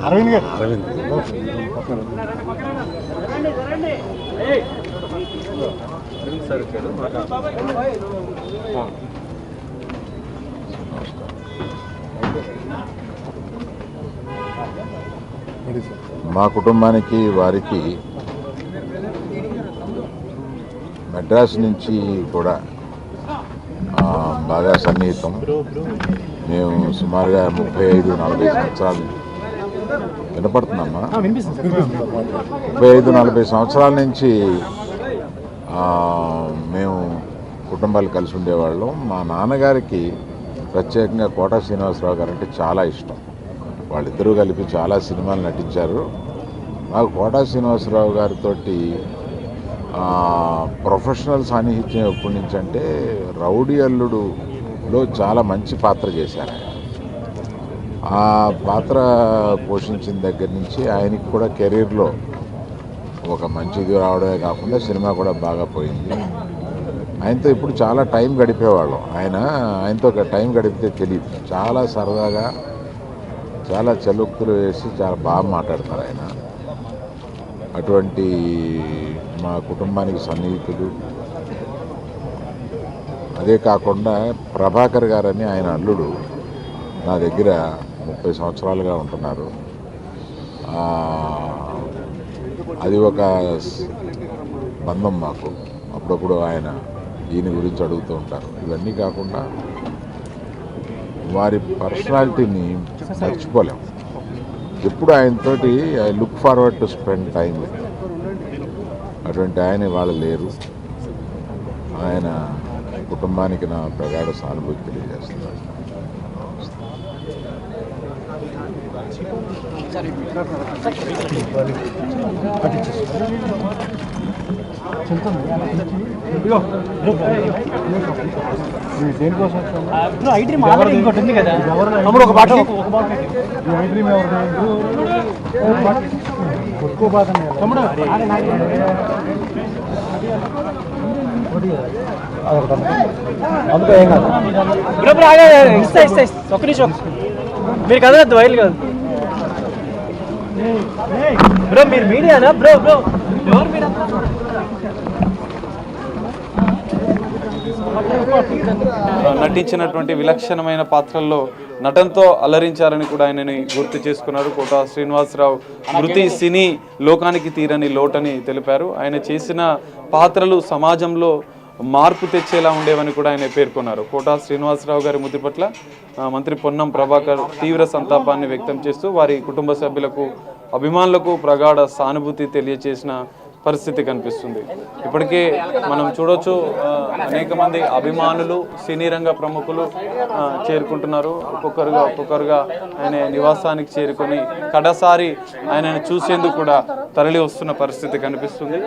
అరవింద్ గారు మా కుటుంబానికి వారికి మద్రాసు నుంచి కూడా బాగా సన్నిహితం. మేము సుమారుగా 35-40 సంవత్సరాలు వినపడుతున్నామా 35-40 సంవత్సరాల నుంచి మేము కుటుంబాలు కలిసి ఉండేవాళ్ళం. మా నాన్నగారికి ప్రత్యేకంగా కోటా శ్రీనివాసరావు గారు అంటే చాలా ఇష్టం. వాళ్ళిద్దరూ కలిపి చాలా సినిమాలు నటించారు. నాకు కోటా శ్రీనివాసరావు గారితో ప్రొఫెషనల్ సాన్నిహిత్యం ఎప్పటి నుంచి అంటే రౌడీ అల్లుడులో చాలా మంచి పాత్ర చేశారు. ఆ పాత్ర పోషించిన దగ్గర నుంచి ఆయనకి కూడా కెరీర్లో ఒక మంచిది రావడమే కాకుండా సినిమా కూడా బాగా పోయింది. ఆయనతో ఇప్పుడు చాలా టైం గడిపేవాళ్ళం. ఆయనతో టైం గడిపితే తెలియదు. చాలా సరదాగా చాలా చలుక్తులు వేసి చాలా బాగా మాట్లాడతారు ఆయన. అటువంటి మా కుటుంబానికి సన్నిహితులు. అదే కాకుండా ప్రభాకర్ గారని ఆయన అల్లుడు నా దగ్గర 30 సంవత్సరాలుగా ఉంటున్నారు. అది ఒక బంధం మాకు. అప్పుడప్పుడు ఈయన గురించి అడుగుతూ ఉంటారు. ఇవన్నీ కాకుండా వారి పర్సనాలిటీని మర్చిపోలేం. ఎప్పుడు ఆయనతోటి I look forward to spend time with. అటువంటి ఆయన ఇవాళ లేరు. ఆయన కుటుంబానికి నా ప్రగాఢ సానుభూతి తెలియజేస్తున్నారు. ఇంకోటి ఉంది కదా ఒక పాట ఒక్క నిమిషం మీరు కదలద్దు వైల్ కాదు బ్రో. మీరు మీడియానా బ్రో? ఎవరు మీరు? నటించినటువంటి విలక్షణమైన పాత్రల్లో నటనతో అలరించారని కూడా ఆయనని గుర్తు చేసుకున్నారు. కోటా శ్రీనివాసరావు మృతి సినీ లోకానికి తీరని లోటని తెలిపారు. ఆయన చేసిన పాత్రలు సమాజంలో మార్పు తెచ్చేలా ఉండేవని కూడా ఆయన పేర్కొన్నారు. కోటా శ్రీనివాసరావు గారి మృతి పట్ల మంత్రి పొన్నం ప్రభాకర్ తీవ్ర సంతాపాన్ని వ్యక్తం చేస్తూ వారి కుటుంబ సభ్యులకు అభిమానులకు ప్రగాఢ సానుభూతి తెలియజేసిన పరిస్థితి కనిపిస్తుంది. ఇప్పటికే మనం చూడొచ్చు అనేక మంది అభిమానులు సినీ రంగ ప్రముఖులు చేరుకుంటున్నారు. ఒక్కొక్కరుగా ఆయన నివాసానికి చేరుకొని కడసారి ఆయనను చూసేందుకు కూడా తరలి వస్తున్న పరిస్థితి కనిపిస్తుంది.